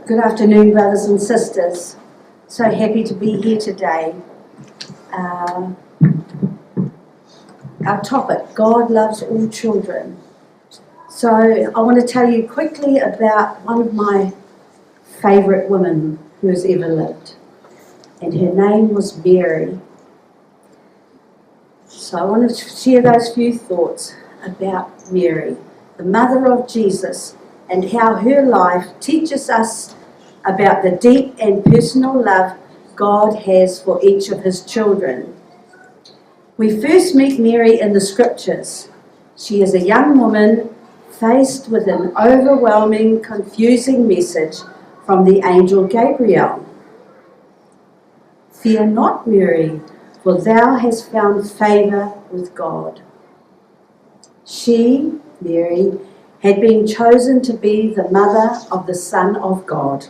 Good afternoon, brothers and sisters. So happy to be here today. Our topic, God loves all children. So I want to tell you quickly about one of my favourite women who has ever lived. And her name was Mary. So I want to share those few thoughts about Mary, the mother of Jesus, and how her life teaches us about the deep and personal love God has for each of his children. We first meet Mary in the scriptures. She is a young woman faced with an overwhelming, confusing message from the angel Gabriel. Fear not, Mary, for thou hast found favour with God. She, Mary, had been chosen to be the mother of the Son of God.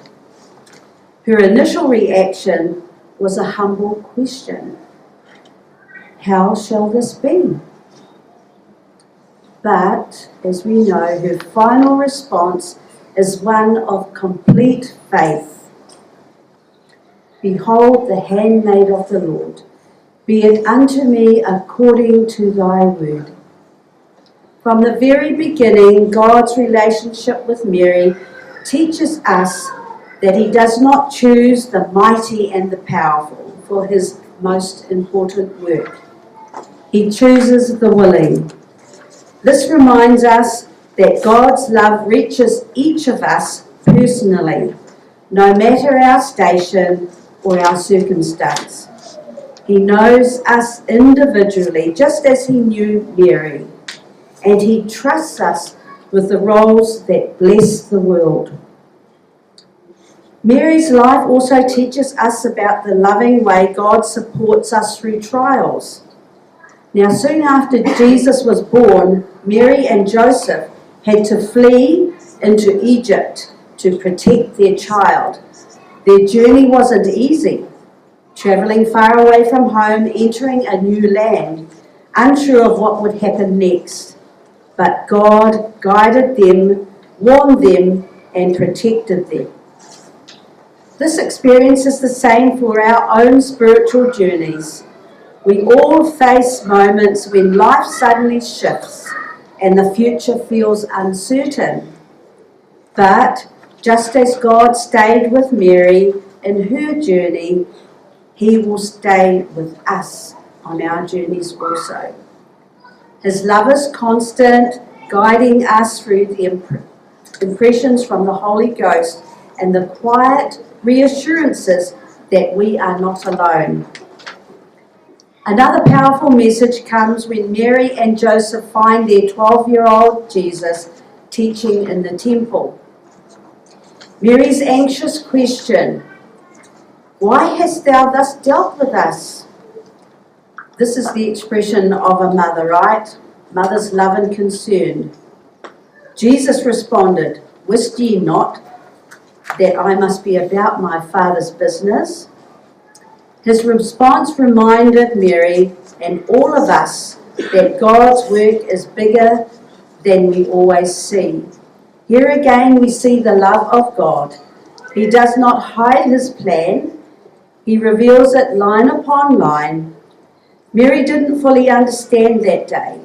Her initial reaction was a humble question. How shall this be? But, as we know, her final response is one of complete faith. Behold the handmaid of the Lord. Be it unto me according to thy word. From the very beginning, God's relationship with Mary teaches us that he does not choose the mighty and the powerful for his most important work. He chooses the willing. This reminds us that God's love reaches each of us personally, no matter our station or our circumstance. He knows us individually, just as he knew Mary. And he trusts us with the roles that bless the world. Mary's life also teaches us about the loving way God supports us through trials. Now, soon after Jesus was born, Mary and Joseph had to flee into Egypt to protect their child. Their journey wasn't easy, travelling far away from home, entering a new land, unsure of what would happen next. But God guided them, warned them, and protected them. This experience is the same for our own spiritual journeys. We all face moments when life suddenly shifts and the future feels uncertain. But just as God stayed with Mary in her journey, he will stay with us on our journeys also. His love is constant, guiding us through the impressions from the Holy Ghost and the quiet reassurances that we are not alone. Another powerful message comes when Mary and Joseph find their 12-year-old Jesus teaching in the temple. Mary's anxious question, "Why hast thou thus dealt with us?" This is the expression of a mother, right? Mother's love and concern. Jesus responded, "Wist ye not that I must be about my Father's business?" His response reminded Mary and all of us that God's work is bigger than we always see. Here again we see the love of God. He does not hide his plan. He reveals it line upon line. Mary didn't fully understand that day,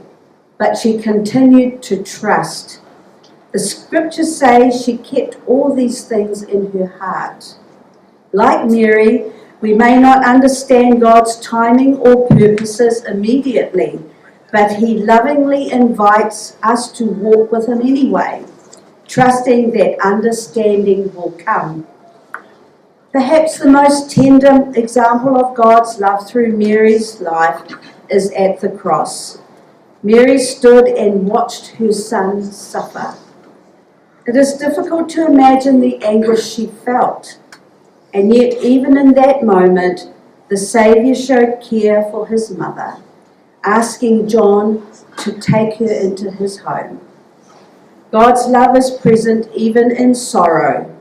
but she continued to trust. The scriptures say she kept all these things in her heart. Like Mary, we may not understand God's timing or purposes immediately, but he lovingly invites us to walk with him anyway, trusting that understanding will come. Perhaps the most tender example of God's love through Mary's life is at the cross. Mary stood and watched her son suffer. It is difficult to imagine the anguish she felt, and yet even in that moment, the Saviour showed care for his mother, asking John to take her into his home. God's love is present even in sorrow.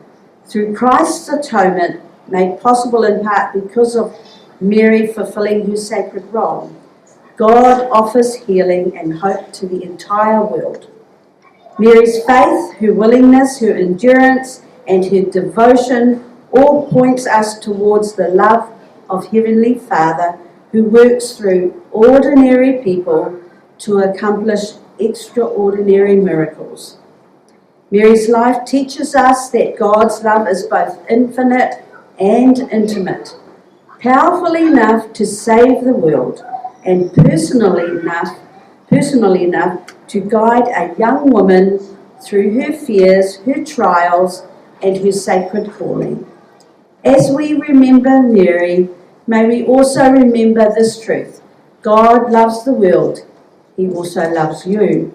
Through Christ's atonement, made possible in part because of Mary fulfilling her sacred role, God offers healing and hope to the entire world. Mary's faith, her willingness, her endurance, and her devotion all points us towards the love of Heavenly Father, who works through ordinary people to accomplish extraordinary miracles. Mary's life teaches us that God's love is both infinite and intimate, powerful enough to save the world, and personal enough to guide a young woman through her fears, her trials, and her sacred calling. As we remember Mary, may we also remember this truth: God loves the world. He also loves you.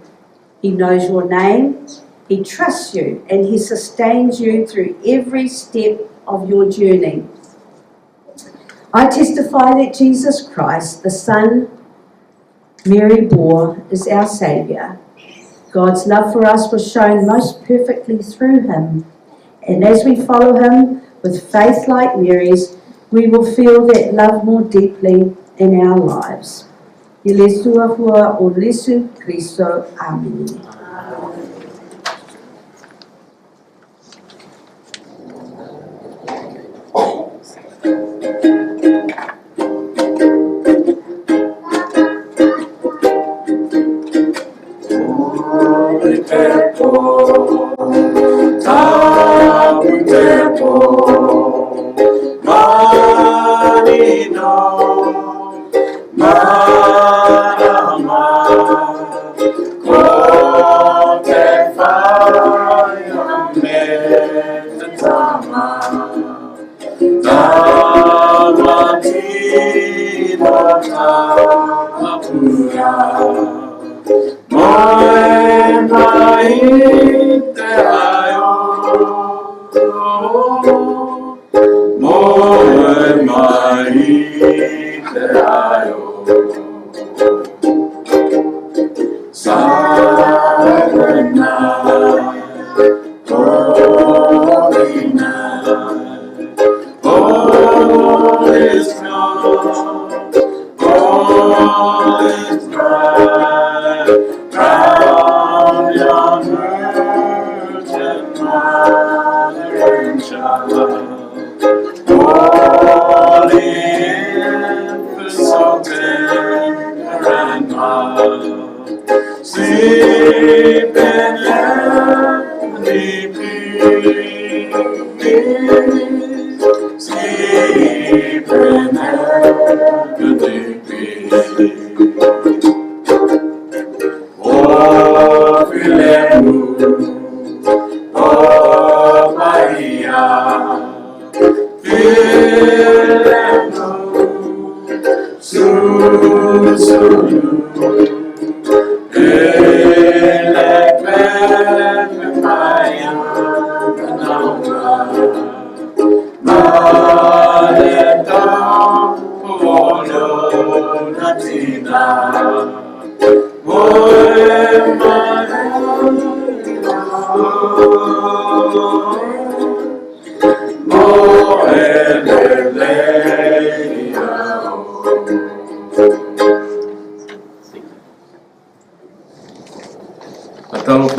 He knows your name, He trusts you, and He sustains you through every step of your journey. I testify that Jesus Christ, the Son Mary bore, is our Saviour. God's love for us was shown most perfectly through Him, and as we follow Him with faith like Mary's, we will feel that love more deeply in our lives. Ilesua hua o Jesu Christo. Amen.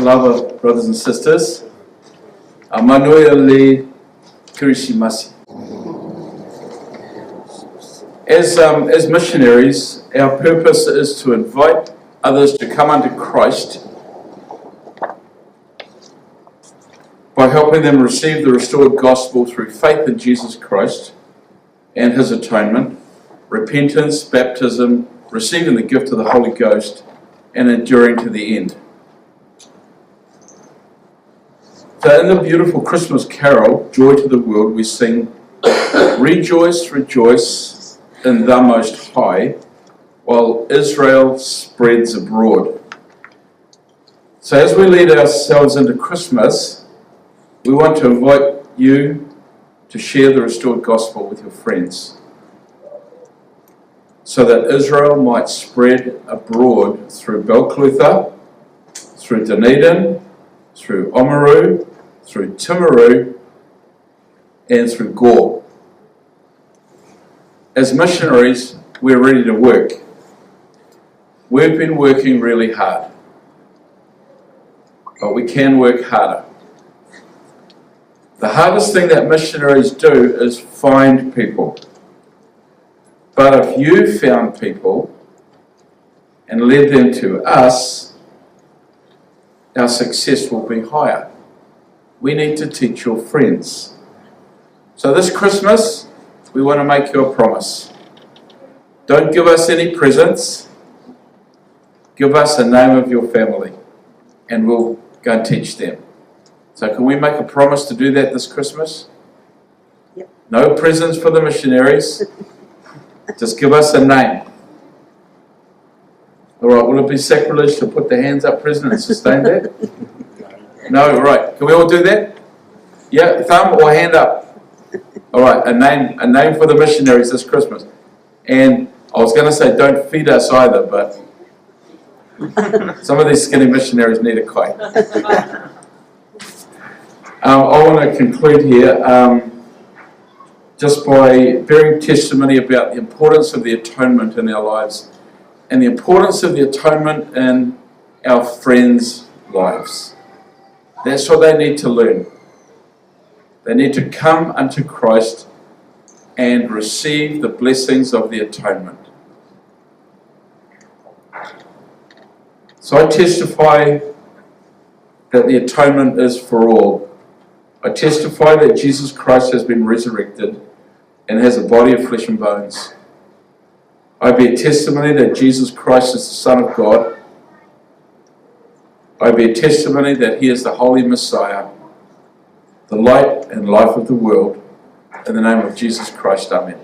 Lava, brothers and sisters, Manoia le Kirishimasi. As missionaries, our purpose is to invite others to come unto Christ by helping them receive the restored gospel through faith in Jesus Christ and His atonement, repentance, baptism, receiving the gift of the Holy Ghost, and enduring to the end. So in the beautiful Christmas carol, Joy to the World, we sing, Rejoice, rejoice in the Most High, while Israel spreads abroad. So as we lead ourselves into Christmas, we want to invite you to share the restored gospel with your friends, so that Israel might spread abroad through Belclutha, through Dunedin, through Oamaru, through Timaru, and through Gore. As missionaries, we're ready to work. We've been working really hard, but we can work harder. The hardest thing that missionaries do is find people. But if you found people and led them to us, our success will be higher. We need to teach your friends. So this Christmas, we want to make you a promise. Don't give us any presents. Give us the name of your family, and we'll go and teach them. So can we make a promise to do that this Christmas? Yep. No presents for the missionaries. Just give us a name. All right, will it be sacrilege to put the hands up, President, and sustain that? No, right. Can we all do that? Yeah, thumb or hand up. All right, a name for the missionaries this Christmas. And I was going to say don't feed us either, but some of these skinny missionaries need a kite. I want to conclude here just by bearing testimony about the importance of the atonement in our lives and the importance of the atonement in our friends' lives. That's what they need to learn. They need to come unto Christ and receive the blessings of the atonement. So I testify that the atonement is for all. I testify that Jesus Christ has been resurrected and has a body of flesh and bones. I bear testimony that Jesus Christ is the Son of God. I bear testimony that he is the Holy Messiah, the light and life of the world. In the name of Jesus Christ, amen.